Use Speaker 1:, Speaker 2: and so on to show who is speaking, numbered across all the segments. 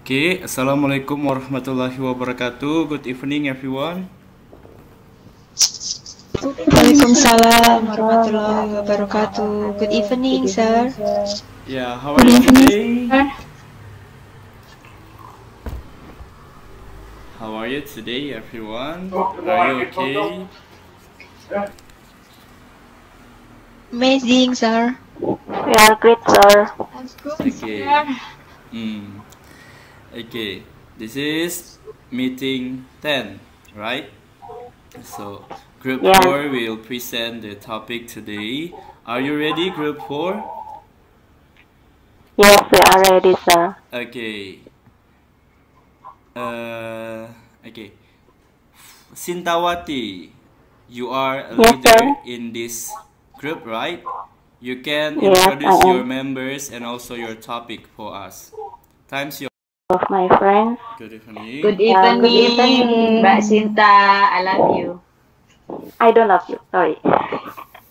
Speaker 1: Okay, Assalamualaikum warahmatullahi wabarakatuh. Good evening, everyone.
Speaker 2: Waalaikumsalam warahmatullahi wabarakatuh. Good evening, sir.
Speaker 1: Yeah, how are you today? How are you today, everyone? Are you okay?
Speaker 2: Amazing, sir.
Speaker 3: We are great, sir.
Speaker 1: Okay. Okay. This is meeting 10, right? So, group
Speaker 3: Yes.
Speaker 1: 4 will present the topic today. Are you ready, group 4?
Speaker 3: Yes, we are ready, sir.
Speaker 1: Okay. Okay. Sintawati, you are a
Speaker 3: Yes,
Speaker 1: leader
Speaker 3: sir.
Speaker 1: in this group, right? You can
Speaker 3: Yes,
Speaker 1: introduce
Speaker 3: I
Speaker 1: your
Speaker 3: am.
Speaker 1: members and also your topic for us. Time's your.
Speaker 3: Of my friends.
Speaker 1: Good evening.
Speaker 4: Good
Speaker 3: Yeah, good
Speaker 4: evening,
Speaker 3: evening.
Speaker 4: Mbak Sinta. I love you.
Speaker 3: I don't love you. Sorry.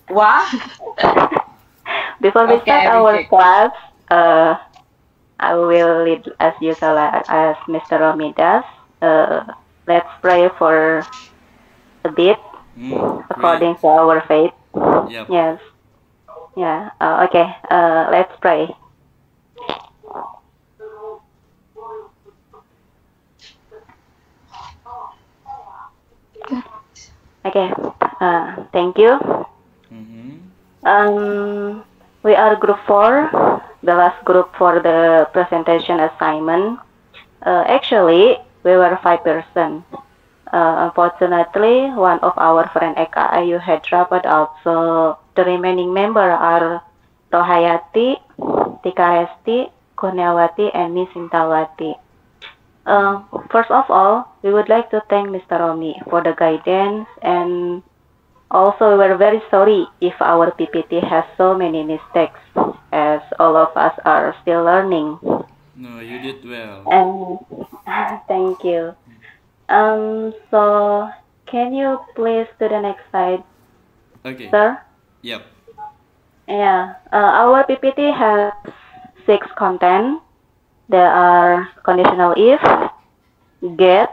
Speaker 4: Wah.
Speaker 3: Before we
Speaker 4: Okay,
Speaker 3: start
Speaker 4: I
Speaker 3: our
Speaker 4: reject.
Speaker 3: class, I will lead as usual as Mr. Romi does. Let's pray for a bit
Speaker 1: Great.
Speaker 3: according to our faith.
Speaker 1: Yep.
Speaker 3: Yes. Yeah. Okay. Let's pray. Okay. Thank you. We are group 4, the last group for the presentation assignment. Actually, we were 5 persons. Unfortunately, one of our friend Eka Ayu had dropped out, so the remaining member are Rohayati, Tika Resti, Kurniawati, and Miss Sintawati. First of all, we would like to thank Mr. Romi for the guidance, and also we're very sorry if our PPT has so many mistakes, as all of us are still learning.
Speaker 1: No, you did well.
Speaker 3: And thank you. So can you please to the next slide,
Speaker 1: Okay.
Speaker 3: sir?
Speaker 1: Yep.
Speaker 3: Yeah, our PPT has 6 content. There are conditional if, get,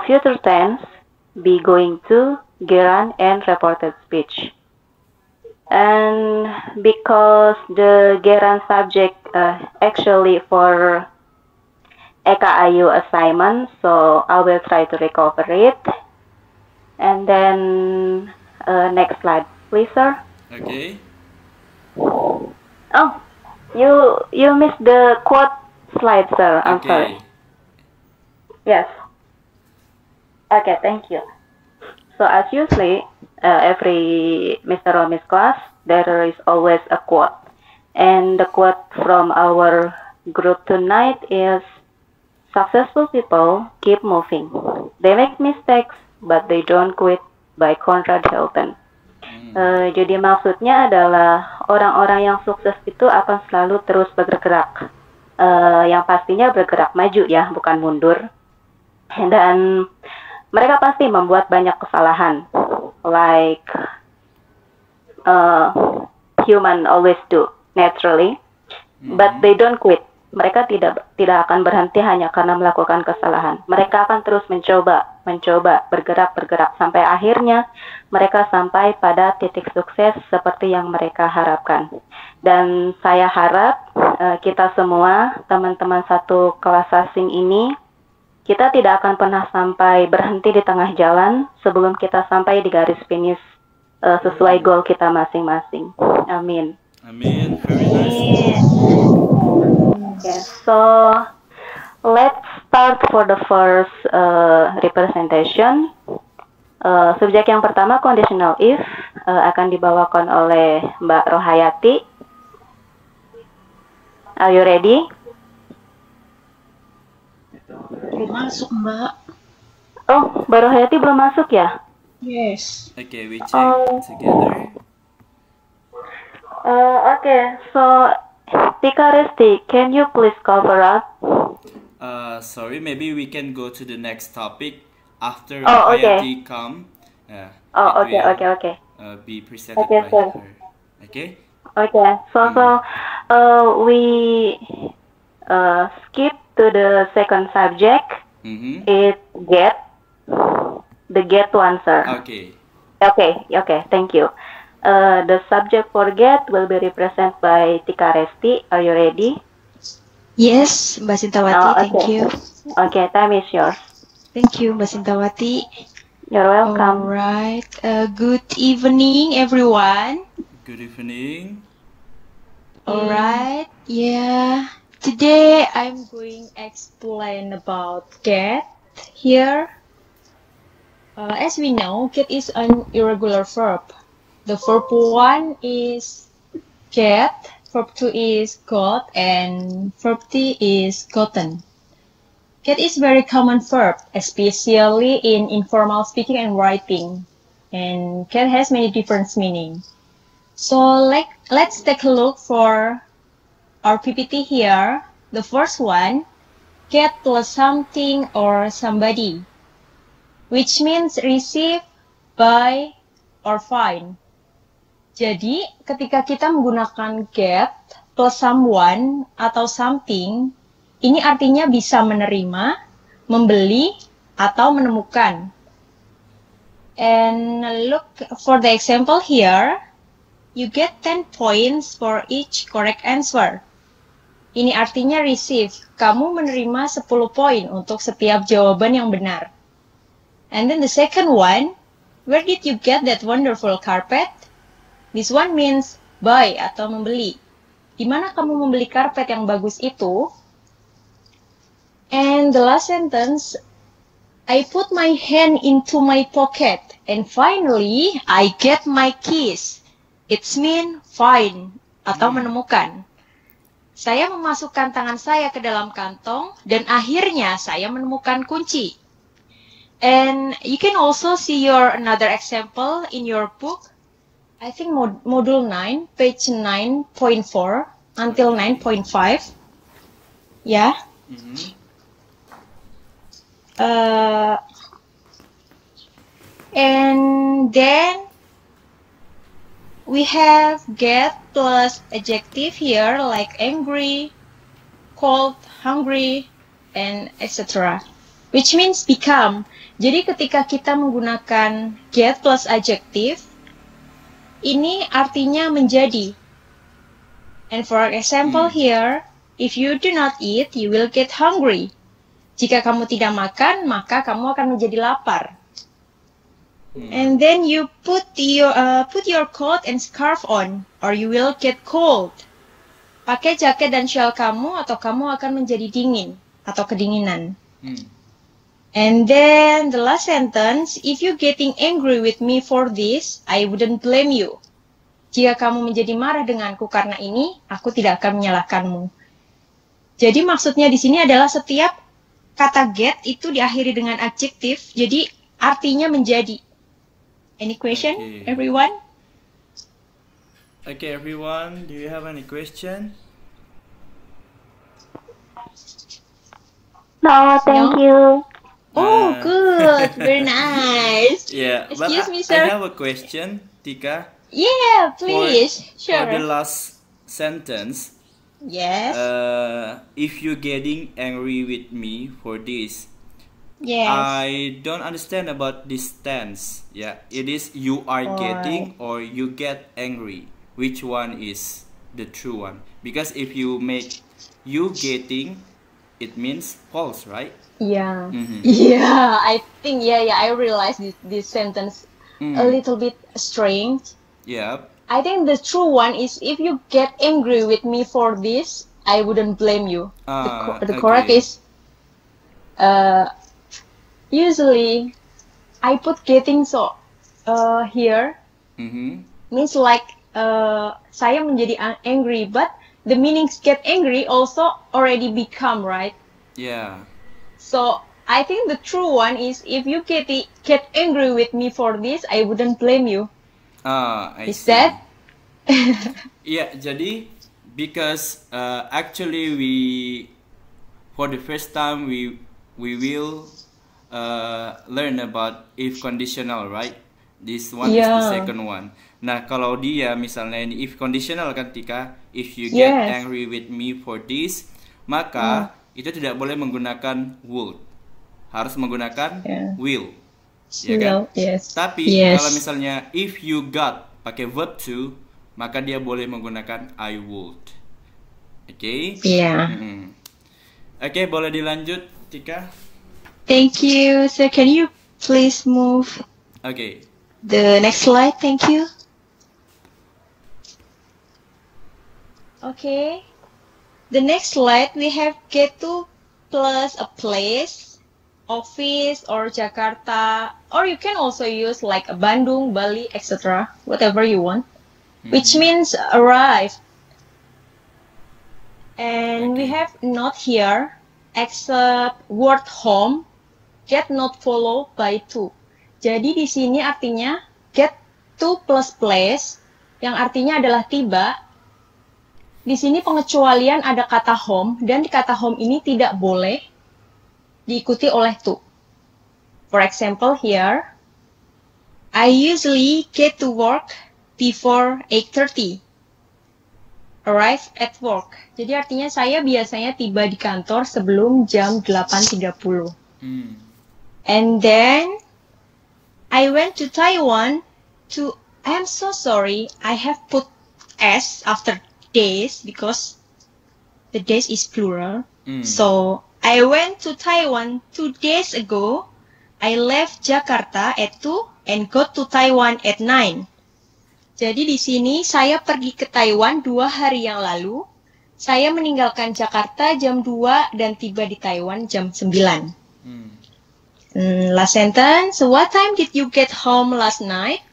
Speaker 3: future tense, be going to, gerund, and reported speech. And because the gerund subject actually for Eka Ayu assignment, so I will try to recover it. And then next slide, please, sir.
Speaker 1: Okay.
Speaker 3: Oh, you missed the quote slide, sir. I'm sorry. Yes. Okay, thank you. So as usually, every Mr. Romi's class, there is always a quote. And the quote from our group tonight is, "Successful people keep moving. They make mistakes, but they don't quit," by Conrad Hilton. Jadi maksudnya adalah orang-orang yang sukses itu akan selalu terus bergerak. Yang pastinya bergerak maju ya, bukan mundur. Dan mereka pasti membuat banyak kesalahan, like human always do naturally, but they don't quit. Mereka tidak akan berhenti hanya karena melakukan kesalahan. Mereka akan terus mencoba, bergerak sampai akhirnya mereka sampai pada titik sukses seperti yang mereka harapkan. Dan saya harap kita semua, teman-teman satu kelas asing ini, kita tidak akan pernah sampai berhenti di tengah jalan sebelum kita sampai di garis finish sesuai goal kita masing-masing. Amin.
Speaker 1: Amin. Very nice.
Speaker 3: Okay, so let's start for the first representation. Subjek yang pertama, conditional if, akan dibawakan oleh Mbak Rohayati. Are you ready?
Speaker 2: Belum masuk, Mbak.
Speaker 3: Oh, Mbak Rohayati belum masuk ya?
Speaker 2: Yes.
Speaker 1: Okay, we check together.
Speaker 3: Okay, so Tika Resti, can you please cover up?
Speaker 1: Sorry, maybe we can go to the next topic after
Speaker 3: okay.
Speaker 1: Hayati come.
Speaker 3: Okay.
Speaker 1: Be presented
Speaker 3: Okay,
Speaker 1: by
Speaker 3: sir.
Speaker 1: her. Okay.
Speaker 3: Okay, so we skip to the second subject. It get the get to answer.
Speaker 1: Okay.
Speaker 3: Okay. Thank you. The subject for get will be represented by Tika Resti. Are you ready?
Speaker 2: Yes, Mbak Sintawati, thank you.
Speaker 3: Okay, time is yours.
Speaker 2: Thank you, Mbak Sintawati.
Speaker 3: You're welcome.
Speaker 2: Alright, good evening, everyone.
Speaker 1: Good evening.
Speaker 2: Alright, yeah. Today I'm going to explain about get here. As we know, get is an irregular verb. The verb 1 is get, verb 2 is got, and verb 3 is gotten. Get is very common verb, especially in informal speaking and writing. And get has many different meanings. So let's take a look for our PPT here. The first one, get plus something or somebody, which means receive, buy, or find. Jadi, ketika kita menggunakan get plus someone atau something, ini artinya bisa menerima, membeli, atau menemukan. And look for the example here. You get 10 points for each correct answer. Ini artinya receive. Kamu menerima 10 poin untuk setiap jawaban yang benar. And then the second one, where did you get that wonderful carpet? This one means buy atau membeli. Di mana kamu membeli karpet yang bagus itu? And the last sentence, I put my hand into my pocket and finally I get my keys. It's mean find atau menemukan. Saya memasukkan tangan saya ke dalam kantong dan akhirnya saya menemukan kunci. And you can also see your another example in your book. I think module 9, page 9.4 until 9.5. Yeah. And then we have get plus adjective here like angry, cold, hungry, and etc. Which means become. Jadi ketika kita menggunakan get plus adjective, ini artinya menjadi. And for example here, if you do not eat, you will get hungry. Jika kamu tidak makan, maka kamu akan menjadi lapar. And then you put your coat and scarf on, or you will get cold. Pakai jaket dan shawl kamu, atau kamu akan menjadi dingin atau kedinginan. And then the last sentence, if you getting angry with me for this, I wouldn't blame you. Jika kamu menjadi marah denganku karena ini, aku tidak akan menyalahkanmu. Jadi maksudnya di sini adalah setiap kata get itu diakhiri dengan adjektif, jadi artinya menjadi. Any question, everyone?
Speaker 1: Okay, everyone, do you have any question?
Speaker 3: No, thank you.
Speaker 2: Oh, good. Very nice.
Speaker 1: Yeah,
Speaker 2: Excuse
Speaker 1: but
Speaker 2: me, sir.
Speaker 1: I have a question, Tika.
Speaker 2: Yeah, please.
Speaker 1: For the
Speaker 2: Sure.
Speaker 1: last sentence,
Speaker 2: Yes.
Speaker 1: if you're getting angry with me for this,
Speaker 2: Yes.
Speaker 1: I don't understand about this tense. Yeah, it is you are getting or you get angry. Which one is the true one? Because if you make you getting, it means false, right?
Speaker 2: Yeah. Yeah, I think, I realized this sentence a little bit strange.
Speaker 1: Yeah.
Speaker 2: I think the true one is if you get angry with me for this, I wouldn't blame you. The correct is, usually I put getting here means like saya menjadi angry, but the meanings get angry also already become, right?
Speaker 1: Yeah.
Speaker 2: So I think the true one is if you get angry with me for this, I wouldn't blame you.
Speaker 1: I
Speaker 2: Is
Speaker 1: see.
Speaker 2: that?
Speaker 1: Yeah, jadi because actually we for the first time we will learn about if conditional, right? This one is the second one. Nah, kalau dia misalnya ini if conditional kan Tika, if you get angry with me for this, maka itu tidak boleh menggunakan would, harus menggunakan
Speaker 2: Yeah.
Speaker 1: will, ya kan?
Speaker 2: Will, yes.
Speaker 1: Tapi
Speaker 2: Yes.
Speaker 1: kalau misalnya if you got pakai verb to, maka dia boleh menggunakan I would. Oke?
Speaker 2: Yeah.
Speaker 1: Oke, boleh dilanjut, Tika?
Speaker 2: Thank you. So can you please move
Speaker 1: Oke.
Speaker 2: the next slide? Thank you. Okay. The next slide we have get to plus a place, office, or Jakarta, or you can also use like a Bandung, Bali, etc. Whatever you want, which means arrive. And we
Speaker 1: Okay.
Speaker 2: have not here except word home, get not followed by to. Jadi di sini artinya get to plus place, yang artinya adalah tiba. Di sini pengecualian ada kata home, dan di kata home ini tidak boleh diikuti oleh to. For example here, I usually get to work before 8:30. Arrive at work. Jadi artinya saya biasanya tiba di kantor sebelum jam 8:30. And then I went to Taiwan to, I'm so sorry, I have put S after days because the days is plural. So I went to Taiwan 2 days ago. I left Jakarta at 2 and got to Taiwan at 9. Jadi di sini saya pergi ke Taiwan 2 hari yang lalu. Saya meninggalkan Jakarta jam 2 dan tiba di Taiwan jam 9. Last sentence, what time did you get home last night?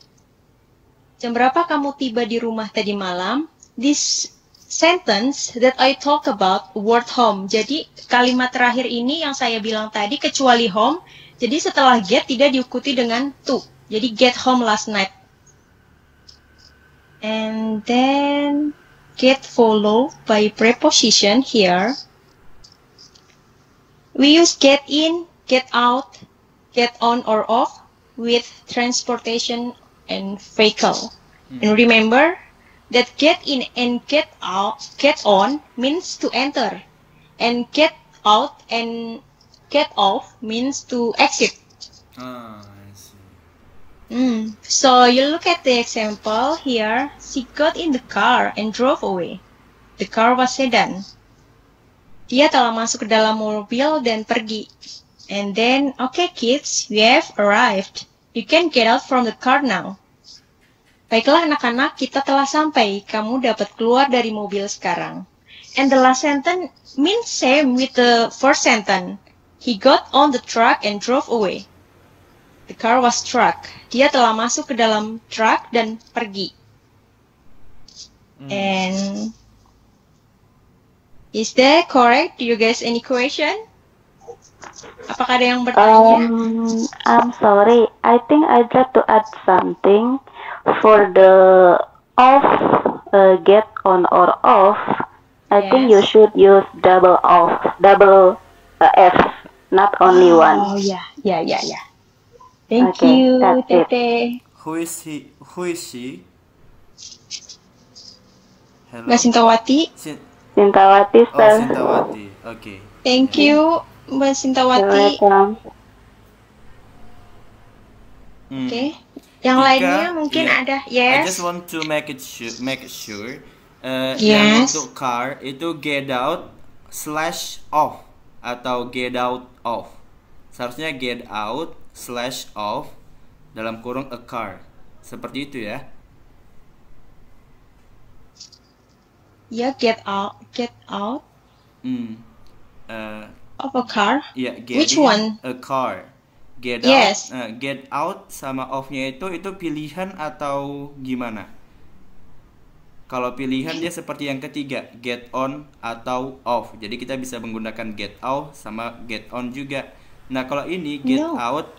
Speaker 2: Jam berapa kamu tiba di rumah tadi malam? This sentence that I talk about, word home. Jadi kalimat terakhir ini yang saya bilang tadi kecuali home. Jadi setelah get tidak diikuti dengan to. Jadi get home last night. And then get followed by preposition here. We use get in, get out, get on or off with transportation and vehicle. And remember that get in and get out, get on means to enter, and get out and get off means to exit.
Speaker 1: I see.
Speaker 2: So you look at the example here. She got in the car and drove away. The car was sedan. Dia telah masuk ke dalam mobil dan pergi. And then, okay kids, we have arrived. You can get out from the car now. Baiklah anak-anak, kita telah sampai. Kamu dapat keluar dari mobil sekarang. And the last sentence means same with the first sentence. He got on the truck and drove away. The car was truck. Dia telah masuk ke dalam truck dan pergi. And is that correct? Do you guys any question? Apakah ada yang bertanya?
Speaker 3: I'm sorry. I think I'd like to add something for the off, get on or off. I think you should use double off, double F, not only one.
Speaker 2: Oh yeah. Thank
Speaker 3: Okay,
Speaker 2: you,
Speaker 3: that's it.
Speaker 2: Tete.
Speaker 1: Who is he? Who is she? Hello.
Speaker 2: Mbak Sintawati.
Speaker 3: Sintawati,
Speaker 1: Oh,
Speaker 3: sir.
Speaker 1: Sintawati. Okay.
Speaker 2: Thank you, Mbak
Speaker 3: You're
Speaker 2: Sintawati.
Speaker 3: welcome.
Speaker 2: Oke. Yang
Speaker 1: Tika,
Speaker 2: lainnya mungkin
Speaker 1: yeah.
Speaker 2: ada.
Speaker 1: I
Speaker 2: Yes.
Speaker 1: just want to make it sure. Yang
Speaker 2: Yes.
Speaker 1: untuk car itu get out / off atau get out of. Seharusnya get out / off dalam kurung a car. Seperti itu ya.
Speaker 2: Ya, get out of a car.
Speaker 1: Ya,
Speaker 2: Which
Speaker 1: getting
Speaker 2: one?
Speaker 1: a car. Get
Speaker 2: Yes.
Speaker 1: out, get out sama off-nya itu pilihan atau gimana? Kalau pilihan dia seperti yang ketiga, get on atau off. Jadi kita bisa menggunakan get out sama get on juga. Nah, kalau ini get
Speaker 2: No.
Speaker 1: out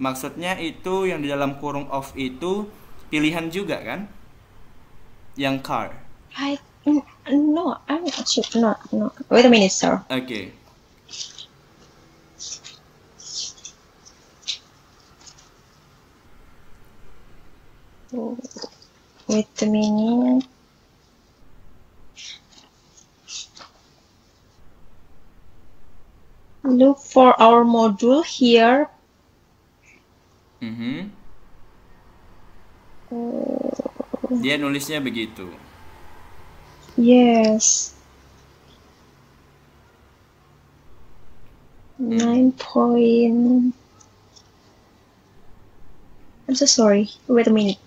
Speaker 1: maksudnya itu yang di dalam kurung off itu pilihan juga kan? Yang car.
Speaker 2: No, I'm not sure. No. Wait a minute, sir.
Speaker 1: Oke.
Speaker 2: Wait a minute. Look for our module here.
Speaker 1: Dia nulisnya begitu.
Speaker 2: Yes. 9 point. I'm so sorry. Wait a minute.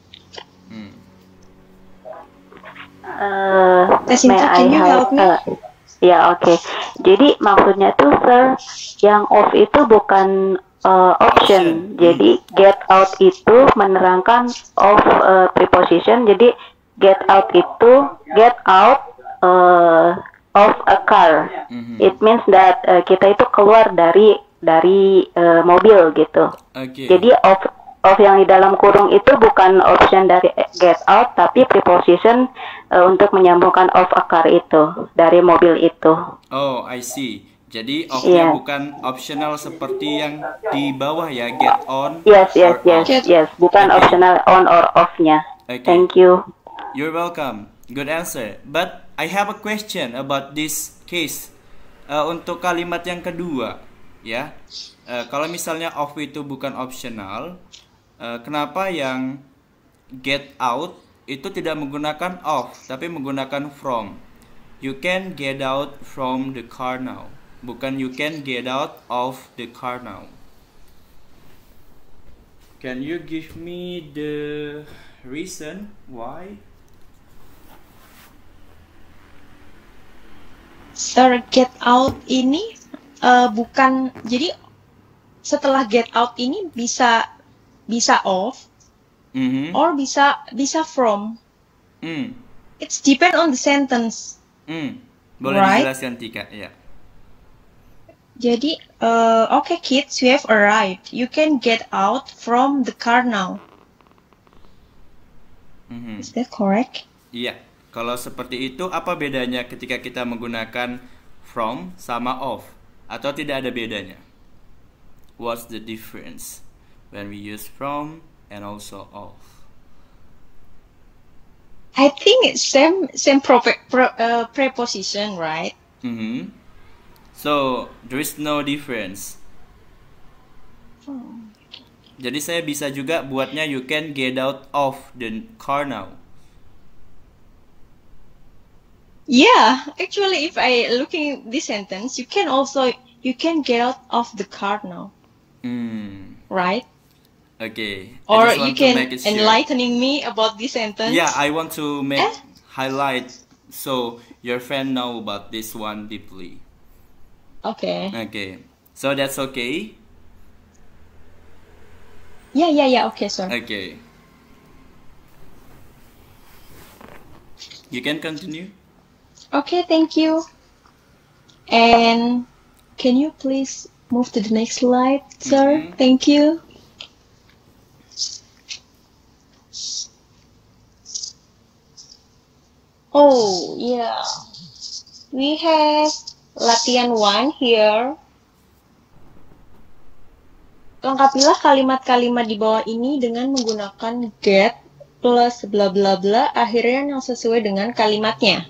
Speaker 2: Jacinta, can you help me?
Speaker 3: Ya, oke. Jadi maksudnya tuh, sir, yang off itu bukan option. Jadi get out itu menerangkan of preposition. Jadi get out itu get out of a car. It means that kita itu keluar dari mobil gitu. Jadi of yang di dalam kurung itu bukan option dari get out, tapi preposition untuk menyambungkan of a car itu dari mobil itu.
Speaker 1: Oh, I see. Jadi off-nya bukan optional seperti yang di bawah ya, get on.
Speaker 3: Yes. Bukan optional on or off-nya. Thank you.
Speaker 1: You're welcome. Good answer. But I have a question about this case. Untuk kalimat yang kedua, ya. Kalau misalnya off itu bukan optional, kenapa yang get out itu tidak menggunakan off, tapi menggunakan from? You can get out from the car now. Bukan you can get out of the car now. Can you give me the reason why?
Speaker 2: Sir, get out ini bukan, jadi setelah get out ini bisa off or bisa from. It's depend on the sentence.
Speaker 1: Boleh dijelaskan Tika? Ya.
Speaker 2: Jadi, okay kids, you have arrived. You can get out from the car now. Is that correct?
Speaker 1: Iya. Kalau seperti itu, apa bedanya ketika kita menggunakan from sama of? Atau tidak ada bedanya? What's the difference when we use from and also of?
Speaker 2: I think it's same preposition, right?
Speaker 1: So there is no difference. Jadi saya bisa juga buatnya you can get out of the car now.
Speaker 2: Yeah, actually, if I looking this sentence, you can get out of the car now, right?
Speaker 1: Okay.
Speaker 2: Or you can enlightening me about this sentence.
Speaker 1: Yeah, I want to make highlight so your friend know about this one deeply.
Speaker 2: Okay.
Speaker 1: Okay. So that's okay?
Speaker 2: Yeah. Okay, sir.
Speaker 1: Okay. You can continue.
Speaker 2: Okay, thank you. And can you please move to the next slide, sir? Thank you. Oh, yeah. We have latihan 1 here. Lengkapilah kalimat-kalimat di bawah ini dengan menggunakan get plus bla bla bla akhirnya yang sesuai dengan kalimatnya.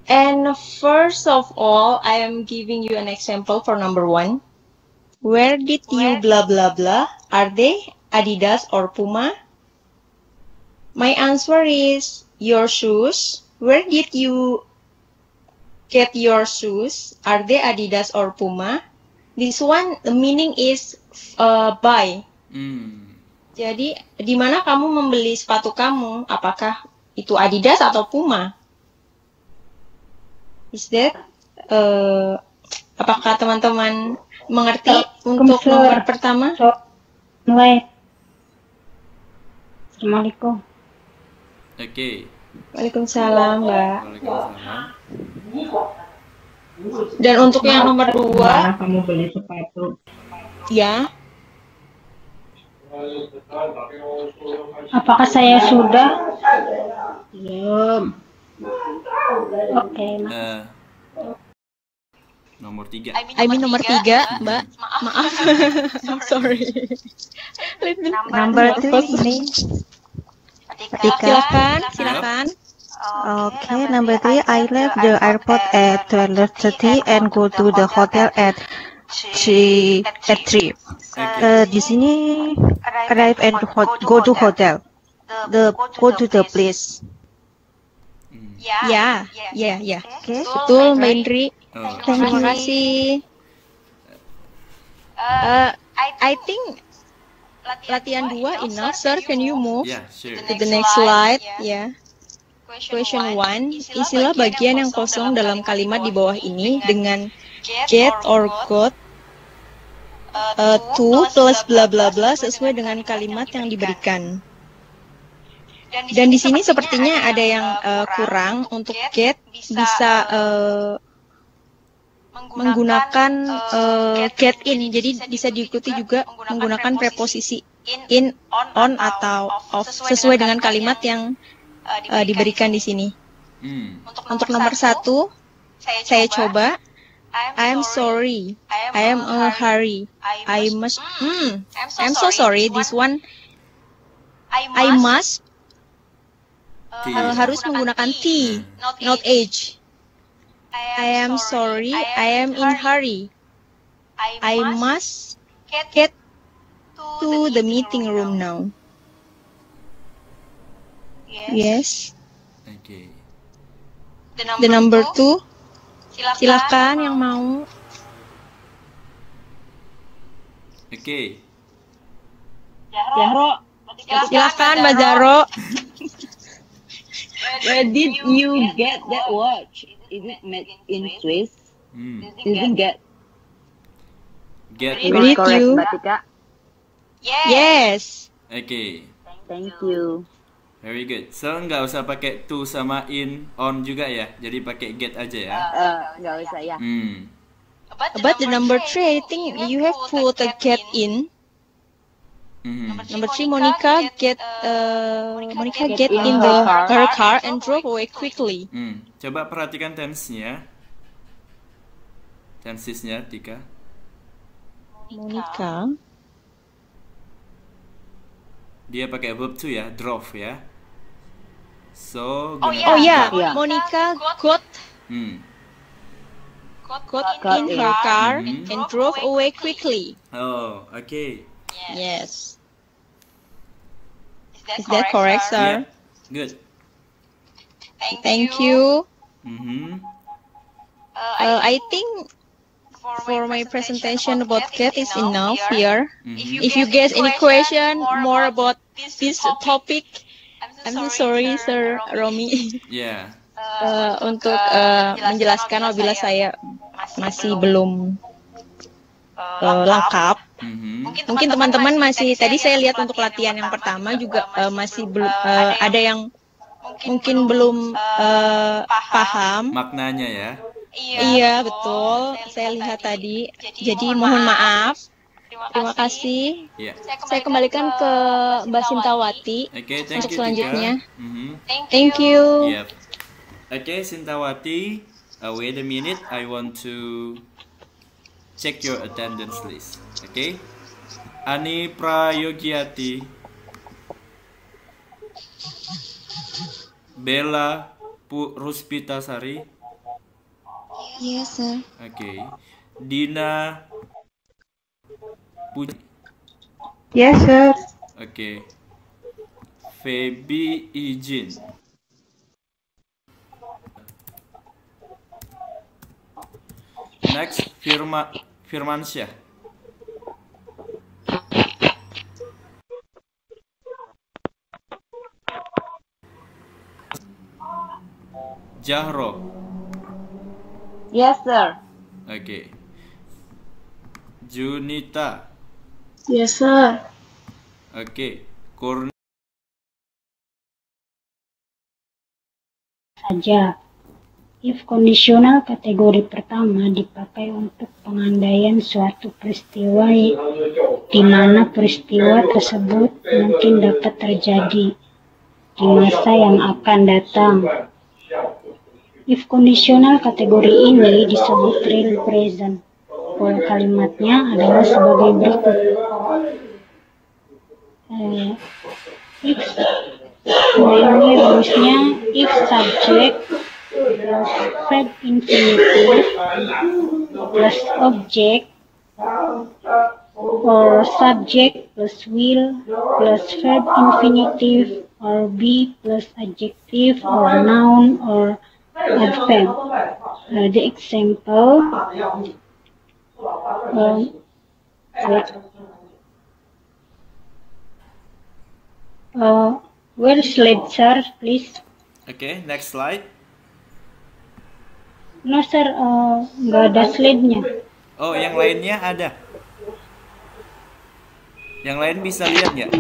Speaker 2: And first of all, I am giving you an example for number 1. Where did you blah blah blah? Are they Adidas or Puma? My answer is your shoes. Where did you get your shoes? Are they Adidas or Puma? This one, the meaning is buy. Jadi, di mana kamu membeli sepatu kamu? Apakah itu Adidas atau Puma? Is that? Apakah teman-teman mengerti untuk nomor pertama?
Speaker 3: Mulai. Assalamualaikum.
Speaker 1: Oke.
Speaker 2: Waalaikumsalam, Mbak.
Speaker 1: Waalaikumsalam.
Speaker 2: Dan untuk yang nomor 2,
Speaker 3: kamu beli sepatu?
Speaker 2: Ya.
Speaker 3: Apakah saya sudah? Belum. Oke.
Speaker 1: Nomor 3.
Speaker 2: I mean nomor 3, Mbak. Maaf. I'm sorry.
Speaker 3: Number 3 ini.
Speaker 2: Silakan.
Speaker 5: Okay, number 3, I left the airport at 12:30 and go to the hotel at 3. Di sini arrive and go to hotel. Go to the place.
Speaker 2: Ya,
Speaker 5: Okay.
Speaker 2: betul Mbak Indri.
Speaker 1: Oh.
Speaker 2: Terima kasih. I think latihan 2 enough, sir. Can you move
Speaker 1: Yeah, sure.
Speaker 2: to the next slide? Ya. Question 1, isilah bagian yang kosong dalam kalimat di bawah ini dengan get or got to plus bla bla bla sesuai dengan kalimat yang diberikan. Dan di sini sepertinya ada yang kurang. Untuk get bisa menggunakan get in, jadi bisa diikuti juga menggunakan preposisi in, on, atau off sesuai dengan kalimat yang diberikan di sini. Untuk nomor 1, saya coba. I'm sorry. I am in a hurry. I'm so sorry. This one, I must harus menggunakan T, not H. I am sorry. I am in hurry. I must get to the meeting room now. Yes.
Speaker 1: Okay.
Speaker 2: The number 2, silakan yang mau.
Speaker 1: Okay.
Speaker 4: Zahro,
Speaker 2: Silakan Mbak Zahro.
Speaker 4: where did you get that watch? Is it made in Swiss? Isn't get?
Speaker 1: Get.
Speaker 2: Read you.
Speaker 3: Mbak Tika.
Speaker 2: Yes.
Speaker 1: Okay.
Speaker 3: Thank you.
Speaker 1: Very good. So nggak usah pakai to sama in, on juga ya. Jadi pakai get aja ya.
Speaker 3: Nggak usah ya.
Speaker 2: But the number 3, I think you have put a get in. Number 3, Monica get in her car and drove away quickly.
Speaker 1: Coba perhatikan tense-nya. Tensesnya, Tika.
Speaker 2: Monica.
Speaker 1: Dia pakai verb to ya, drove ya. So,
Speaker 2: Oh ya, Monica got in her car and drove away quickly.
Speaker 1: Oh, okay.
Speaker 2: Yes. Is that correct, sir?
Speaker 1: Yeah. Good.
Speaker 2: Thank you.
Speaker 1: I
Speaker 2: I think for my presentation about cat is enough here. If you guys any question more about this topic, I'm so sorry, Sir Romi.
Speaker 1: Yeah.
Speaker 2: Untuk menjelaskan apabila saya masih belum lengkap. Mungkin teman-teman masih, tadi saya lihat untuk latihan yang pertama juga masih belum ada yang mungkin belum paham
Speaker 1: maknanya ya.
Speaker 2: Iya, betul. Saya lihat tadi. Jadi mohon maaf. Terima kasih.
Speaker 1: Yeah.
Speaker 2: Saya kembalikan ke Mbak Sintawati
Speaker 1: Okay, thank
Speaker 2: untuk
Speaker 1: you,
Speaker 2: selanjutnya.
Speaker 1: Tika.
Speaker 2: Thank you.
Speaker 1: Yep. Okay, Sintawati, wait a minute. I want to check your attendance list. Okay. Ani Prayogyati, Bella Ruspitasari.
Speaker 2: Yes, sir.
Speaker 1: Okay. Dina Puji.
Speaker 5: Yes, sir.
Speaker 1: Okay. Feby Ijin. Next, Firmansyah. Jahro.
Speaker 4: Yes, sir.
Speaker 1: Okay. Junita.
Speaker 5: Yes, sir.
Speaker 1: Okay. Kurnia.
Speaker 6: Saja. If kondisional kategori pertama dipakai untuk pengandaian suatu peristiwa di mana peristiwa tersebut mungkin dapat terjadi di masa yang akan datang. If kondisional kategori ini disebut real present. Pola kalimatnya adalah sebagai berikut. Nah, ini rumusnya if subject plus verb infinitive plus object or subject plus will plus verb infinitive or be plus adjective or noun or adverb. The example, where slide, sir, please?
Speaker 1: Okay, next slide.
Speaker 6: No, sir, nggak ada slide-nya.
Speaker 1: Oh, yang lainnya ada. Yang lain bisa lihat nggak?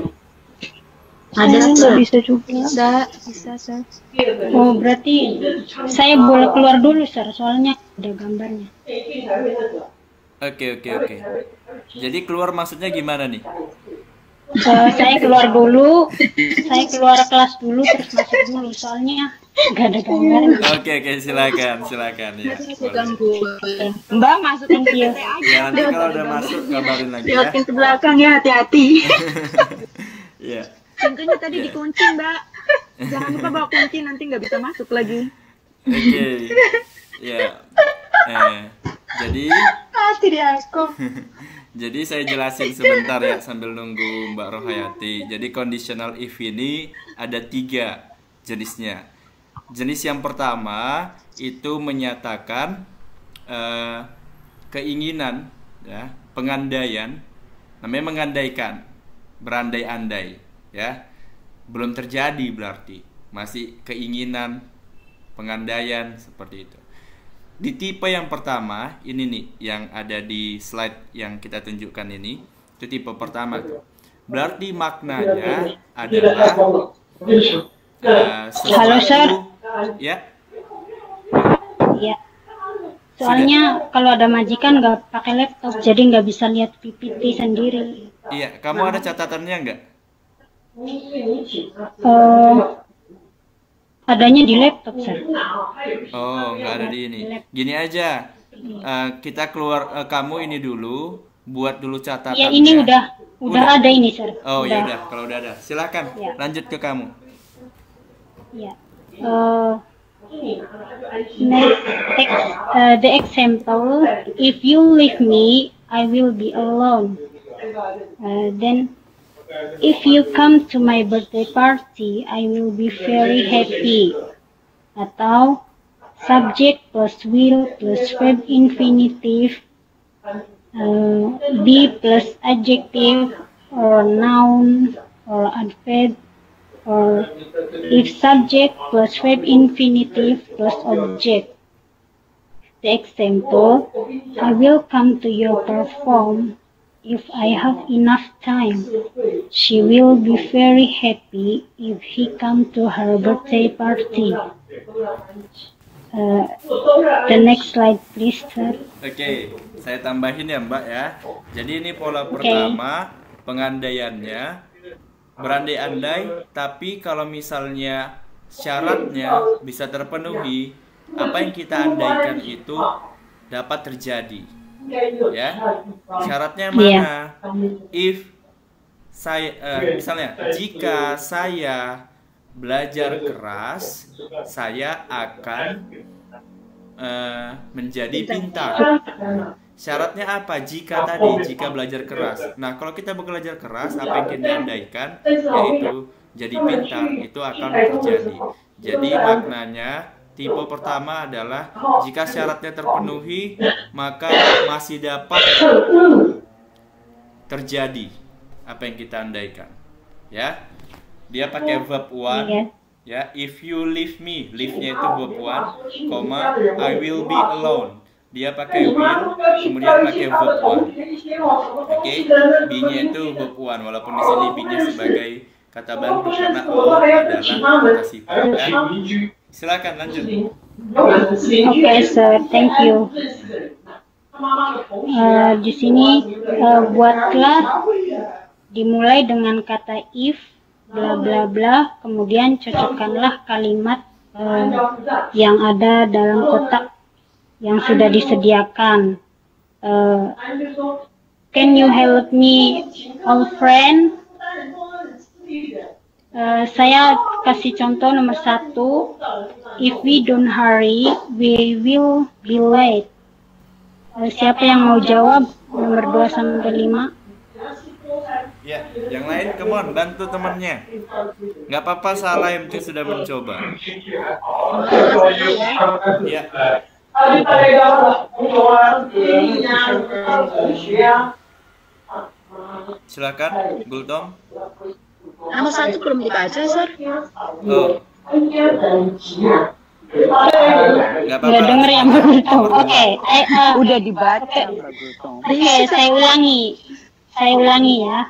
Speaker 5: Ada,
Speaker 2: Sir.
Speaker 5: bisa juga.
Speaker 2: Bisa, sir.
Speaker 6: Oh, berarti saya boleh keluar dulu, sir, soalnya ada gambarnya.
Speaker 1: Oke. Jadi keluar maksudnya gimana nih?
Speaker 6: Saya keluar dulu, saya keluar kelas dulu, terus masuk dulu, soalnya nggak ada gambarnya.
Speaker 1: Oke, silakan ya. Boleh.
Speaker 4: Mbak masukin ke
Speaker 6: Iya.
Speaker 4: PT aja.
Speaker 1: Ya, nanti kalau udah masuk kabarin lagi ya.
Speaker 2: Lihatin ke belakang ya, hati-hati.
Speaker 1: Iya.
Speaker 4: Pintunya tadi dikunci, Mbak. Jangan lupa bawa kunci, nanti nggak bisa masuk lagi.
Speaker 1: Oke. Ya. Jadi jadi saya jelasin sebentar ya sambil nunggu Mbak Rohayati. Jadi conditional if ini ada 3 jenisnya. Jenis yang pertama itu menyatakan keinginan, ya, pengandaian. Namanya mengandaikan, berandai-andai, ya. Belum terjadi berarti masih keinginan, pengandaian seperti itu. Di tipe yang pertama ini nih yang ada di slide yang kita tunjukkan ini, itu tipe pertama tuh. Berarti maknanya adalah
Speaker 6: Halo, sir.
Speaker 1: Ya.
Speaker 6: Iya. Soalnya kalau ada majikan nggak pakai laptop, jadi nggak bisa lihat PPT sendiri.
Speaker 1: Iya, kamu ada catatannya nggak?
Speaker 6: Adanya di laptop, sir.
Speaker 1: Oh, nggak ada di ini. Gini aja, kita keluar, kamu ini dulu, buat dulu catatan.
Speaker 6: Ya, ini udah ada ini, sir.
Speaker 1: Oh ya udah, kalau udah ada, silakan
Speaker 6: Ya.
Speaker 1: lanjut ke kamu.
Speaker 6: Ya. The example, if you leave me, I will be alone. Then, if you come to my birthday party, I will be very happy. Atau subject plus will plus verb infinitive, be plus adjective or noun or adverb, or if subject plus verb infinitive plus object. The example, I will come to your perform if I have enough time. She will be very happy if he come to her birthday party. The next slide, please, sir.
Speaker 1: Oke, saya tambahin ya Mbak ya. Jadi ini pola pertama, pengandaiannya berandai-andai, tapi kalau misalnya syaratnya bisa terpenuhi, apa yang kita andaikan itu dapat terjadi. Ya, syaratnya mana? If saya, misalnya, jika saya belajar keras, saya akan menjadi pintar. Syaratnya apa? Jika belajar keras. Nah, kalau kita belajar keras, apa yang kita andaikan, yaitu jadi pintar, itu akan terjadi. Jadi maknanya tipe pertama adalah jika syaratnya terpenuhi, maka masih dapat terjadi apa yang kita andaikan. Ya, dia pakai verb one. Ya, if you leave me, leave-nya itu verb one, koma, I will be alone. Dia pakai will, kemudian pakai verb one. Oke, be-nya itu verb one, walaupun di sini be-nya sebagai kata bantu karena Allah adalah kata sifat. Ya. Silakan lanjut.
Speaker 6: Okay, sir, thank you. Di sini buatlah, dimulai dengan kata if, bla bla bla, kemudian cocokkanlah kalimat yang ada dalam kotak yang sudah disediakan. Can you help me, old friend? Saya kasih contoh nomor 1. If we don't hurry, we will be late. Siapa yang mau jawab nomor 2 sampai 5?
Speaker 1: Ya, yang lain come on, bantu temannya. Nggak apa-apa salah yang penting sudah mencoba. Ya. Silakan, Gultom.
Speaker 5: Nomor 1 belum dibaca, Sir.
Speaker 1: Oh. Nggak
Speaker 6: Nggak denger ya, Mbak Gultom. Oke,
Speaker 4: Udah dibaca, Mbak Gultom.
Speaker 6: Oke, saya ulangi ya.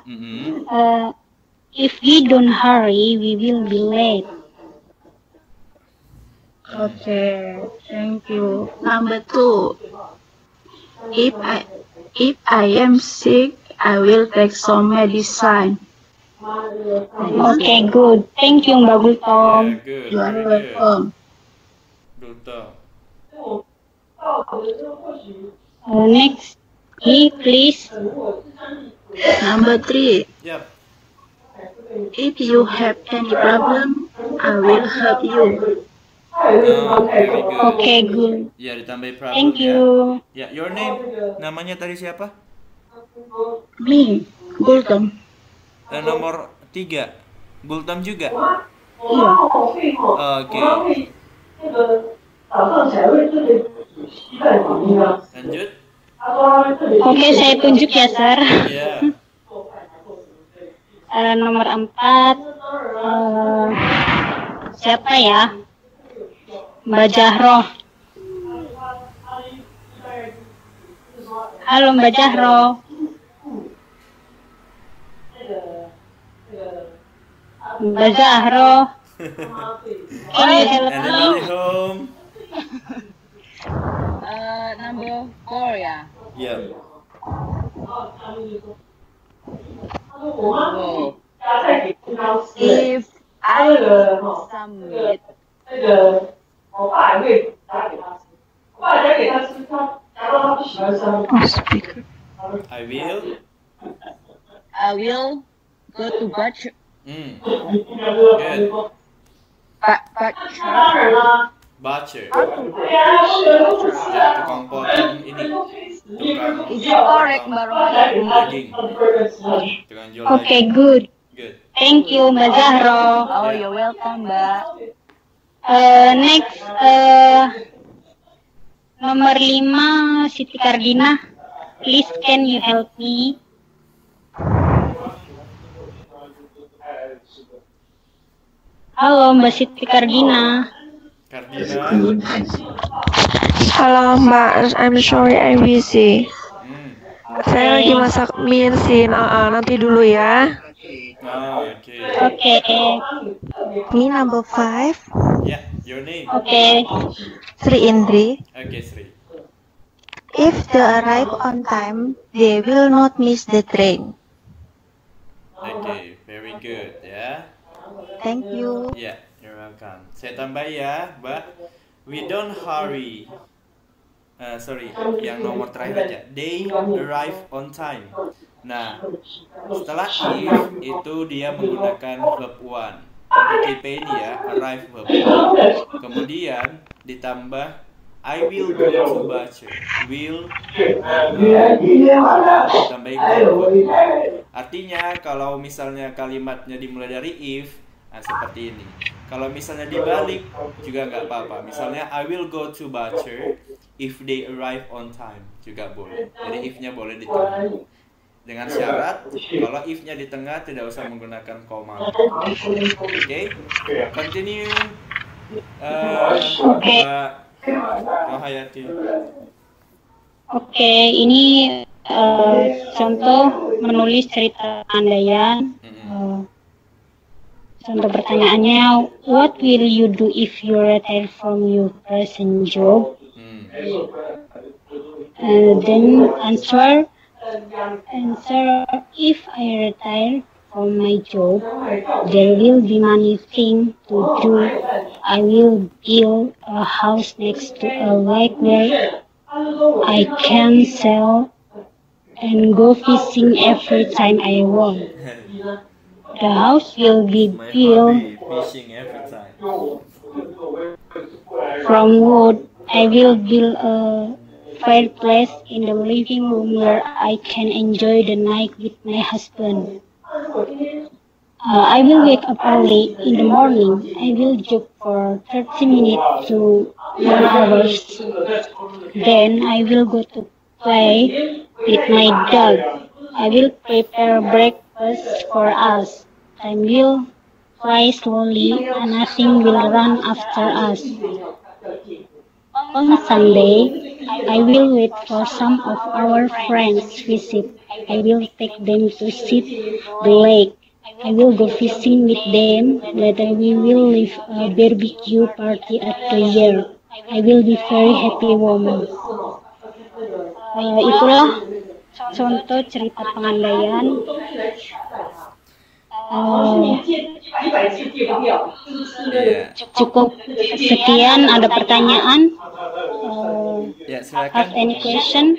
Speaker 6: If we don't hurry, we will be late.
Speaker 5: Okay, thank you. Number 2. If I am sick, I will take some medicine.
Speaker 6: Okay, good. Thank you, Mbak Gultom.
Speaker 1: Good.
Speaker 5: You are welcome.
Speaker 1: Gultom.
Speaker 6: Next, please.
Speaker 5: Number 3.
Speaker 1: Yep.
Speaker 5: If you have any problem, I will help you.
Speaker 1: Oh, very good.
Speaker 6: Okay, good.
Speaker 1: Ya, ditambah problem.
Speaker 6: Thank you.
Speaker 1: Ya, your name? Namanya tadi siapa?
Speaker 5: Me, Gultom.
Speaker 1: Nomor 3. Gultom juga.
Speaker 5: Iya.
Speaker 1: Oke. Lanjut.
Speaker 6: Oke, saya tunjuk ya, Sir.
Speaker 1: Ya.
Speaker 6: Nomor 4. Siapa ya? Mbak Jahroh. Halo, Mbak Jahroh. Mbak Jahroh. Can you help me?
Speaker 1: Anybody home?
Speaker 4: Number 4 ya.
Speaker 1: Yeah.
Speaker 4: Oh. If I submit
Speaker 5: Speaker.
Speaker 1: I will.
Speaker 4: I will go to Butcher.
Speaker 1: Good. Butcher. Ya, tukang potong ini. Tukang.
Speaker 4: Is it correct, Mbak Rohani?
Speaker 1: Daging. Tukang jual
Speaker 6: Okay,
Speaker 1: daging.
Speaker 6: good.
Speaker 1: Good.
Speaker 6: Thank you, Mbak Zahro.
Speaker 4: Oh, you're welcome, Mbak.
Speaker 6: Next, nomor 5, Siti Kardina. Please, can you help me? Halo, Mbak Siti Kardina.
Speaker 1: Kardina.
Speaker 5: Halo Mbak, I'm sorry I'm busy. Saya lagi masak mie sih, nanti dulu ya.
Speaker 1: Oke.
Speaker 6: Oke.
Speaker 5: Mie number 5.
Speaker 1: Ya, your name.
Speaker 6: Oke.
Speaker 5: Sri Indri.
Speaker 1: Oke, Sri.
Speaker 5: If they arrive on time, they will not miss the train.
Speaker 1: Oke, very good ya.
Speaker 5: Thank you.
Speaker 1: Ya, you're welcome. Saya tambah ya, Mbak. We don't hurry. Sorry, yang nomor terakhir aja. They arrive on time. Nah, setelah if itu dia menggunakan verb one. KP ini ya, arrive verb one. Kemudian ditambah I will go to Butcher. Will tambahin verb one. Artinya kalau misalnya kalimatnya dimulai dari if, nah seperti ini. Kalau misalnya dibalik juga nggak apa-apa. Misalnya I will go to Butcher if they arrive on time juga boleh. Jadi if-nya boleh di tengah. Dengan syarat kalau if-nya di tengah tidak usah menggunakan koma. Oke? Continue. Mbak Rohayati.
Speaker 6: Oke, ini contoh menulis cerita andaian. Contoh pertanyaannya, what will you do if you retire from your present job? Then answer, if I retire from my job, there will be many things to do. I will build a house next to a lake where I can sail and go fishing every time I want. The house will be
Speaker 1: My
Speaker 6: built
Speaker 1: hobby, fishing every time.
Speaker 6: from wood. I will build a fireplace in the living room where I can enjoy the night with my husband. I will wake up early in the morning. I will jog for 30 minutes to 1 hours. Then I will go to play with my dog. I will prepare breakfast for us. Time will fly slowly and nothing will run after us. On Sunday, I will wait for some of our friends visit. I will take them to see the lake. I will go fishing with them. Later we will leave a barbecue party at the year. I will be very happy woman. Itulah contoh cerita pengandaian.
Speaker 1: Iya.
Speaker 6: Cukup sekian. Ada pertanyaan?
Speaker 1: Ya,
Speaker 6: Have
Speaker 1: silakan.
Speaker 6: any question?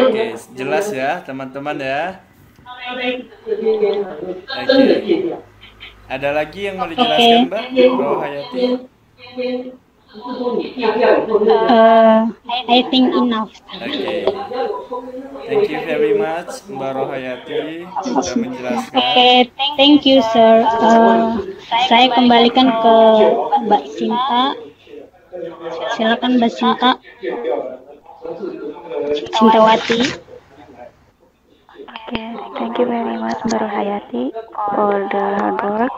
Speaker 1: Oke, jelas ya teman-teman ya. Oke. Ada lagi yang mau dijelaskan, Mbak? Bro Hayati?
Speaker 6: I think enough.
Speaker 1: Oke. Thank you very much, Mbak Rohayati sudah menjelaskan.
Speaker 6: Oke, thank you sir. Saya kembalikan ke Mbak Sinta. Silakan Mbak Sinta. Sintawati.
Speaker 3: Okay, thank you very much, Mbak Rohayati, for the hard work.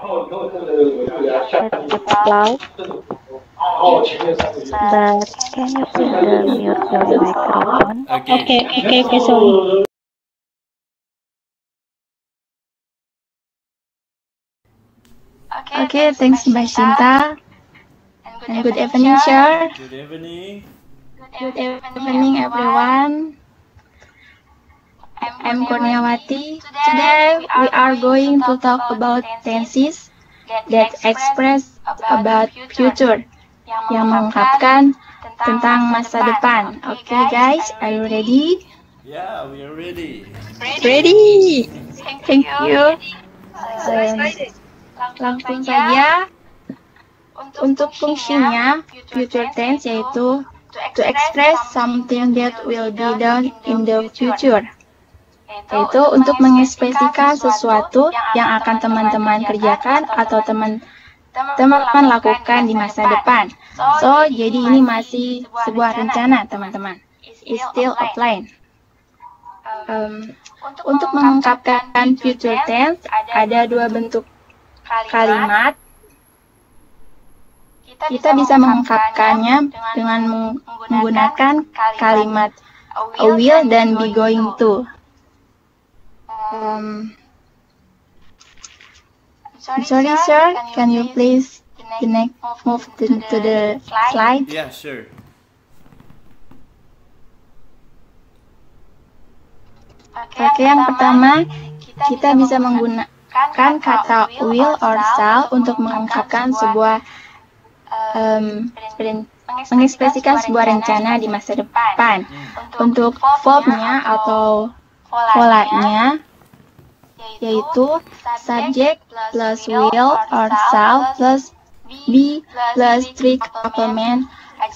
Speaker 3: Let's keep loud. But can you please mute your microphone?
Speaker 6: Okay, sorry.
Speaker 2: Okay, thanks Mbak Shinta. And good evening, sir.
Speaker 1: Good evening.
Speaker 2: Good evening, everyone. I'm Kurniawati. Today we are going to talk about tenses that express about future, yang mengungkapkan tentang masa depan. Okay, guys, are you ready?
Speaker 1: Yeah, we are ready.
Speaker 2: Ready. Thank you. Langsung saja. Untuk fungsinya, future tense yaitu to express something that will be done in the future. Yaitu untuk mengekspresikan sesuatu yang akan teman-teman kerjakan atau teman-teman lakukan di masa depan. So, jadi ini masih sebuah rencana, teman-teman. It's still a plan. Untuk mengungkapkan future tense, ada dua bentuk kalimat. Kita bisa mengungkapkannya dengan menggunakan kalimat will dan be going to. I'm sorry, sir. Can you please move to the slide?
Speaker 1: Yeah, sure.
Speaker 2: Oke, yang pertama, kita bisa menggunakan kata will or shall untuk mengungkapkan sebuah mengekspresikan sebuah rencana di masa depan. Untuk verbnya atau polanya, yaitu subject plus will or shall plus be plus three complement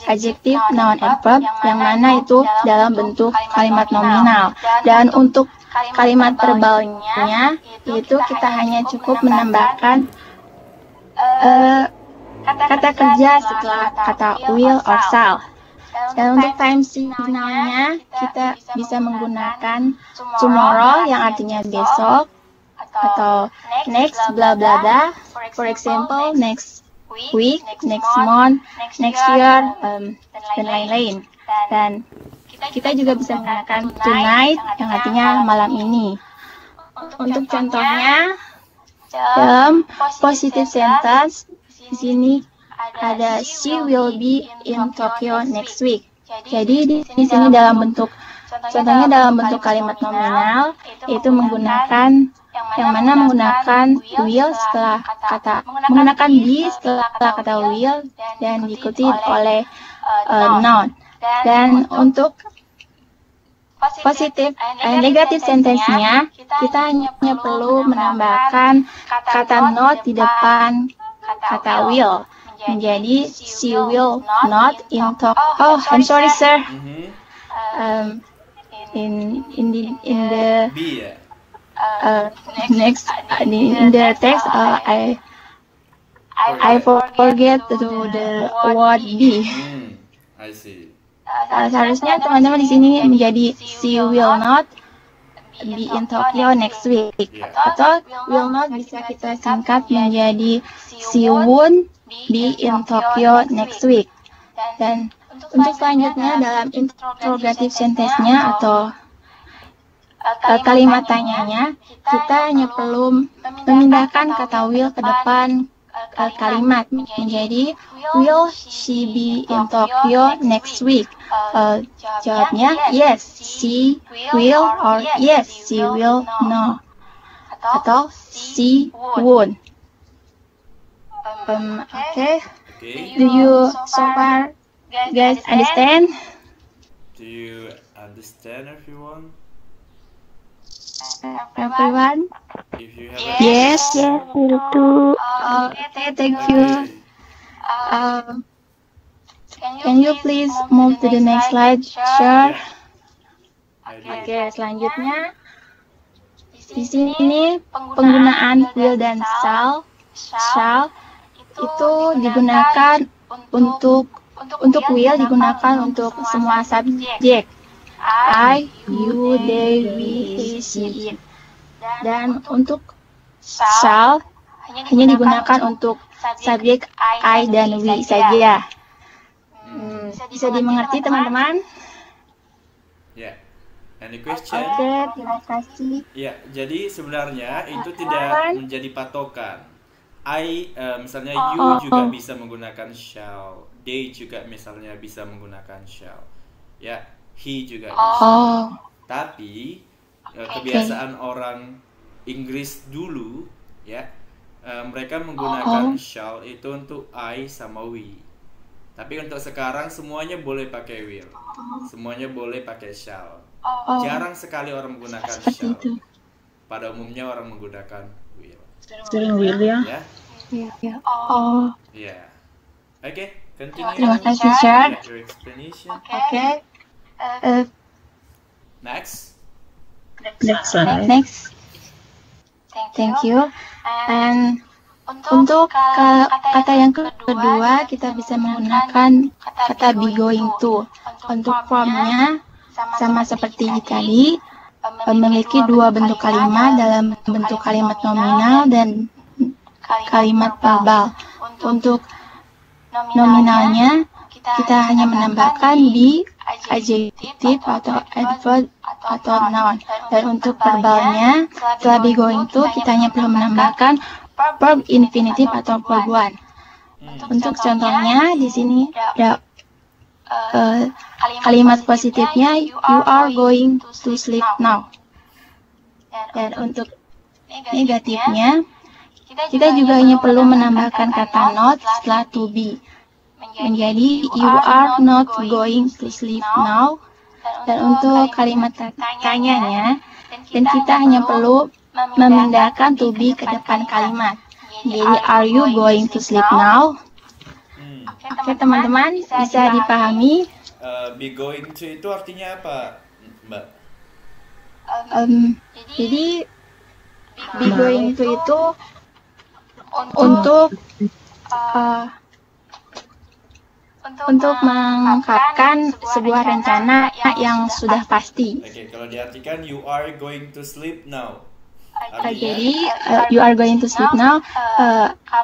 Speaker 2: adjective, noun, and verb, yang mana itu dalam bentuk kalimat nominal. Dan untuk kalimat verbalnya, itu kita hanya cukup menambahkan kata kerja setelah kata will or shall. Dan untuk time signalnya, kita bisa menggunakan tomorrow yang artinya besok, atau next bla bla bla. For example, next week, next month, next year, dan lain-lain. Dan kita juga bisa menggunakan tonight yang artinya malam ini. Untuk contohnya, dalam positive sentence, di sini ada she will be in Tokyo next week. Jadi di sini dalam bentuk contohnya dalam bentuk kalimat nominal, yaitu menggunakan will setelah kata menggunakan be setelah kata will dan diikuti oleh noun. Dan untuk positif negatif sentence-nya, kita hanya perlu menambahkan kata not di depan kata will. Menjadi she will not in talk. Oh, I'm sorry, sir. In the
Speaker 1: B ya.
Speaker 2: next in the text, I forget to the word be.
Speaker 1: I see.
Speaker 2: Seharusnya teman-teman di sini menjadi she will not be in Tokyo next week. Atau will not bisa kita singkat menjadi she won't be in Tokyo next week. Dan untuk selanjutnya dalam interrogative sentence-nya atau kalimat tanyanya, kita hanya perlu memindahkan kata will ke depan kalimat menjadi will she be in Tokyo next week? Jawabnya yes, she will, or yes, she will no, atau she won't. Okay. Do you so far guys understand?
Speaker 1: Do you understand, everyone?
Speaker 2: Everyone?
Speaker 1: If you have
Speaker 2: Yes.
Speaker 5: Yes, we do.
Speaker 2: Okay, thank you. Can you please move to the next slide, sure? Oke, selanjutnya di sini penggunaan will dan shall itu digunakan untuk will digunakan untuk semua subjek. I, you, they, we, he, she, it. Dan untuk shall hanya digunakan untuk subjek I dan we saja. Bisa dimengerti teman-teman?
Speaker 1: Ya. Any question?
Speaker 2: Oke, terima kasih.
Speaker 1: Ya, jadi sebenarnya itu tidak menjadi patokan. Misalnya you juga bisa menggunakan shall. They juga misalnya bisa menggunakan shall. Ya, he juga bisa. Tapi kebiasaan orang Inggris dulu, ya, mereka menggunakan shall itu untuk I sama we. Tapi untuk sekarang semuanya boleh pakai will, semuanya boleh pakai shall. Jarang sekali orang menggunakan shall. Pada umumnya orang menggunakan will.
Speaker 5: Sering will ya?
Speaker 1: Ya. Ya. Oke, continue.
Speaker 2: Terima kasih, Sir.
Speaker 1: Your explanation.
Speaker 2: Oke.
Speaker 1: Next.
Speaker 2: Next. Thank you. And untuk kata yang kedua, kita bisa menggunakan kata be going to. Untuk formnya sama seperti tadi, memiliki dua bentuk kalimat dalam bentuk kalimat nominal dan kalimat verbal. Untuk nominalnya, kita hanya menambahkan be, adjective atau adverb atau noun. Dan untuk verbalnya, setelah be going to, kita hanya perlu menambahkan verb infinitive atau verb one. Untuk contohnya, di sini ada kalimat positifnya, you are going to sleep now. Dan untuk negatifnya, kita juga hanya perlu menambahkan kata not setelah to be. Menjadi you are not going to sleep now. Dan untuk kalimat tanyanya, dan kita hanya perlu memindahkan to be ke depan kalimat. Jadi are you going to sleep now? Oke, teman-teman, bisa dipahami?
Speaker 1: Be going to itu artinya apa, Mbak?
Speaker 2: Jadi be going to itu untuk mengungkapkan sebuah rencana yang sudah pasti.
Speaker 1: Oke, kalau diartikan you are going to sleep now.
Speaker 2: Jadi you are going to sleep now,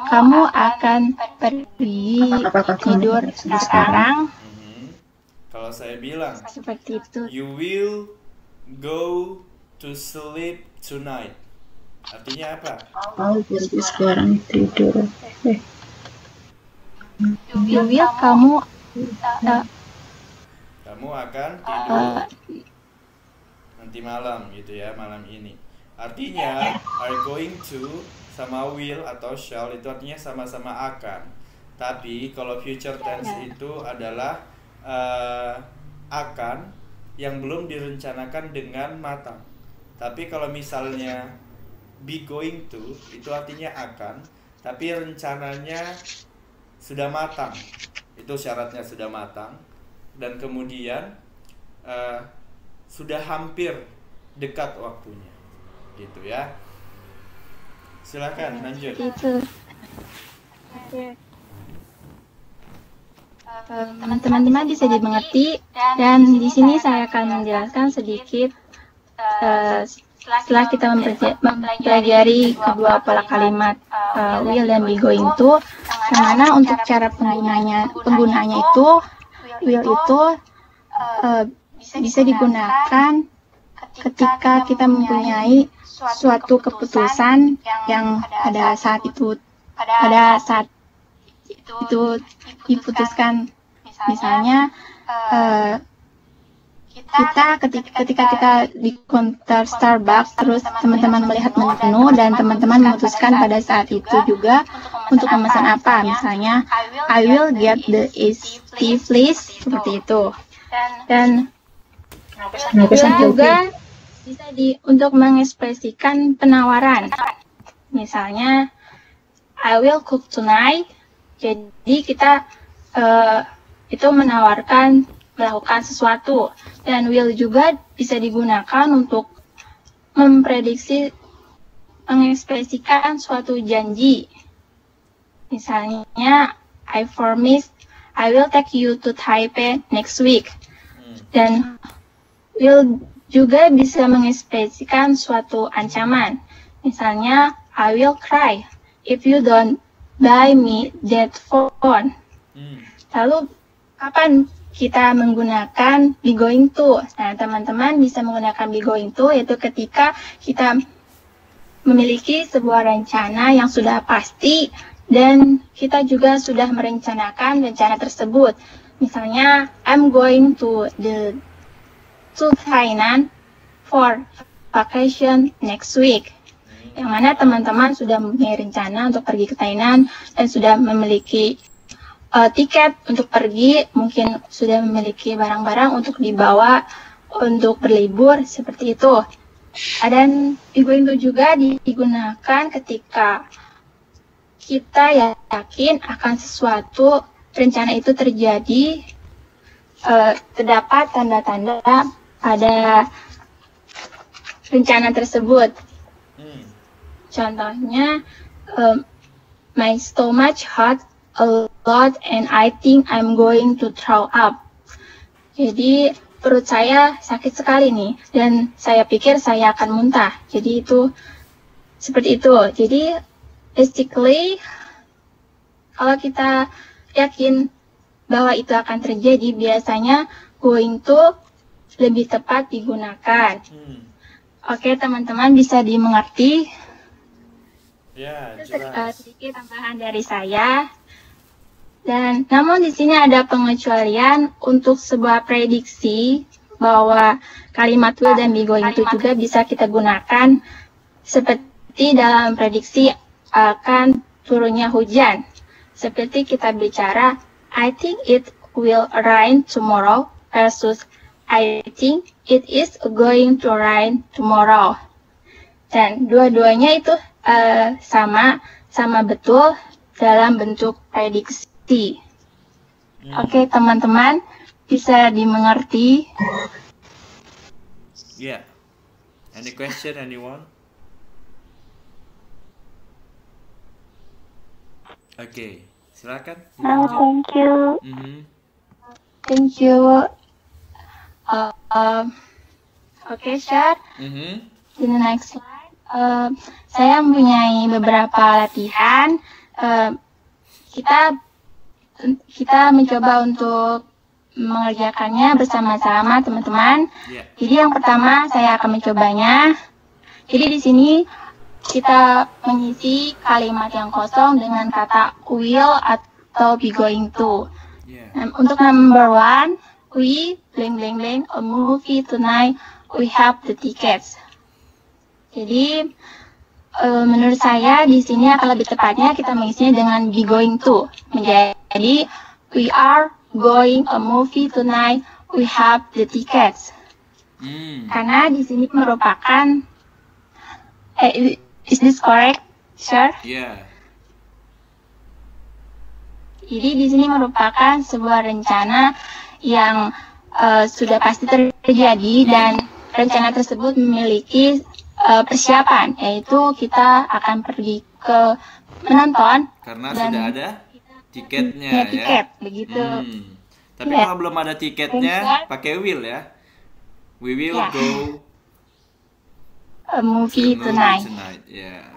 Speaker 2: kamu akan pergi tidur sekarang.
Speaker 1: Kalau saya bilang
Speaker 2: Seperti itu.
Speaker 1: you will go to sleep tonight, artinya apa?
Speaker 5: Pergi sekarang tidur.
Speaker 2: You will, kamu
Speaker 1: akan tidur nanti malam gitu ya, malam ini. Artinya are going to sama will atau shall itu artinya sama-sama akan. Tapi kalau future tense itu adalah akan yang belum direncanakan dengan matang. Tapi kalau misalnya be going to, itu artinya akan, tapi rencananya sudah matang. Itu syaratnya sudah matang. Dan kemudian sudah hampir dekat waktunya. Gitu ya. Silakan lanjut.
Speaker 7: Itu. Teman-teman bisa dimengerti, dan di sini saya akan menjelaskan sedikit setelah kita mempelajari kedua pola kalimat will dan be going to, yang mana untuk cara penggunanya itu will itu bisa digunakan ketika kita mempunyai suatu keputusan yang pada saat itu diputuskan. Misalnya ketika kita di counter Starbucks, terus teman-teman melihat menu dan teman-teman memutuskan pada saat itu juga untuk memesan apa. Misalnya I will get the iced please, seperti itu. Dan juga bisa untuk mengekspresikan penawaran. Misalnya I will cook tonight. Jadi kita itu menawarkan melakukan sesuatu, dan will juga bisa digunakan untuk memprediksi, mengekspresikan suatu janji. Misalnya I promise I will take you to Taipei next week. Dan will juga bisa mengekspresikan suatu ancaman. Misalnya I will cry if you don't buy me that phone. Lalu kapan kita menggunakan be going to? Nah, teman-teman bisa menggunakan be going to yaitu ketika kita memiliki sebuah rencana yang sudah pasti dan kita juga sudah merencanakan rencana tersebut. Misalnya I'm going to Thailand for vacation next week. Yang mana teman-teman sudah mempunyai rencana untuk pergi ke Thailand dan sudah memiliki tiket untuk pergi, mungkin sudah memiliki barang-barang untuk dibawa untuk berlibur, seperti itu. Dan be going to juga digunakan ketika kita yakin akan sesuatu, rencana itu terjadi, terdapat tanda-tanda pada rencana tersebut. Contohnya, my stomach hurt a lot and I think I'm going to throw up. Jadi perut saya sakit sekali nih dan saya pikir saya akan muntah. Jadi itu seperti itu. Jadi basically kalau kita yakin bahwa itu akan terjadi, biasanya going to lebih tepat digunakan. Oke, teman-teman bisa dimengerti?
Speaker 1: Ya, jelas.
Speaker 7: Sedikit tambahan dari saya. Dan namun di sini ada pengecualian untuk sebuah prediksi bahwa kalimat will dan be going to juga bisa kita gunakan seperti dalam prediksi akan turunnya hujan. Seperti kita bicara I think it will rain tomorrow versus I think it is going to rain tomorrow. Dan dua-duanya itu sama betul dalam bentuk prediksi. Oke, teman-teman bisa dimengerti?
Speaker 1: Yeah. Any question, anyone? Oke, silakan.
Speaker 3: Thank you.
Speaker 7: Thank you. Oke, share. In the next slide. Saya mempunyai beberapa latihan. Kita mencoba untuk mengerjakannya bersama-sama, teman-teman. Jadi yang pertama saya akan mencobanya. Jadi di sini kita mengisi kalimat yang kosong dengan kata will atau be going to. Untuk number one, we blank blank blank a movie tonight. We have the tickets. Jadi menurut saya di sini akan lebih tepatnya kita mengisinya dengan be going to. Menjadi we are going a movie tonight. We have the tickets. Karena di sini merupakan is this correct, sir?
Speaker 1: Yeah.
Speaker 7: Jadi di sini merupakan sebuah rencana yang sudah pasti terjadi dan rencana tersebut memiliki persiapan, yaitu kita akan pergi ke menonton
Speaker 1: Karena
Speaker 7: dan
Speaker 1: sudah ada tiketnya
Speaker 7: punya
Speaker 1: ya.
Speaker 7: tiket begitu.
Speaker 1: Tapi
Speaker 7: Ya.
Speaker 1: kalau belum ada tiketnya, pakai will ya. We will
Speaker 7: Ya.
Speaker 1: go
Speaker 7: A movie
Speaker 1: to
Speaker 7: tonight.
Speaker 1: Yeah.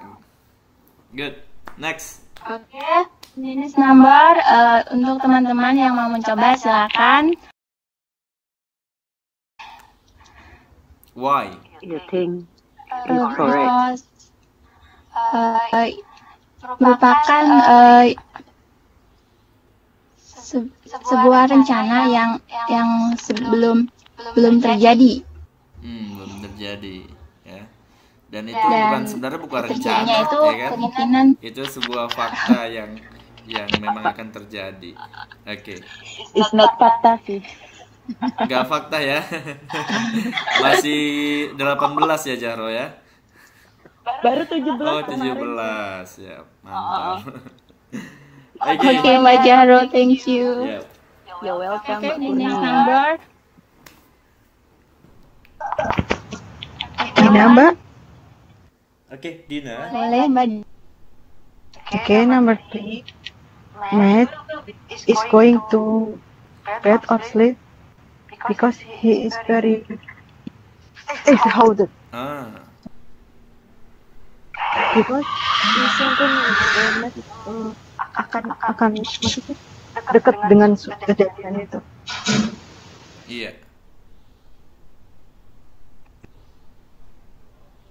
Speaker 1: Good. Next.
Speaker 7: Oke, minus number untuk teman-teman yang mau mencoba silakan.
Speaker 1: Why?
Speaker 4: You think is correct?
Speaker 7: Because merupakan sebuah rencana yang belum terjadi.
Speaker 1: Belum terjadi ya. Dan itu
Speaker 7: Dan
Speaker 1: sebenarnya bukan
Speaker 7: terjadinya
Speaker 1: rencana
Speaker 7: itu
Speaker 1: ya kan?
Speaker 7: kemungkinan
Speaker 1: Itu sebuah fakta yang memang akan terjadi. Oke.
Speaker 4: It's not fakta sih.
Speaker 1: Nggak fakta ya. Masih 18 ya Jaro ya.
Speaker 4: Baru 17.
Speaker 1: Oh, 17 ya. Mantap. Oke.
Speaker 7: Oke, Mbak Jaro, thank you.
Speaker 1: Ya.
Speaker 4: You're welcome.
Speaker 7: Oke,
Speaker 4: Mbak
Speaker 7: the next
Speaker 4: Kurnia.
Speaker 7: number.
Speaker 5: Dina, Mbak.
Speaker 1: Oke, Dina.
Speaker 7: Boleh, Mbak.
Speaker 5: Okay, number 3. Matt is going to bed or sleep because he is very exhausted. Because he thinking Matt akan maksudnya dekat dengan kejadian itu.
Speaker 1: Iya.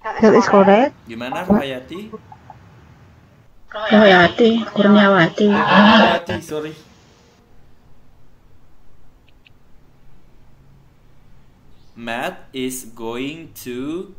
Speaker 5: That is correct.
Speaker 1: Gimana Rohayati?
Speaker 2: Kurniawati.
Speaker 1: Rohayati, sorry. Matt is going to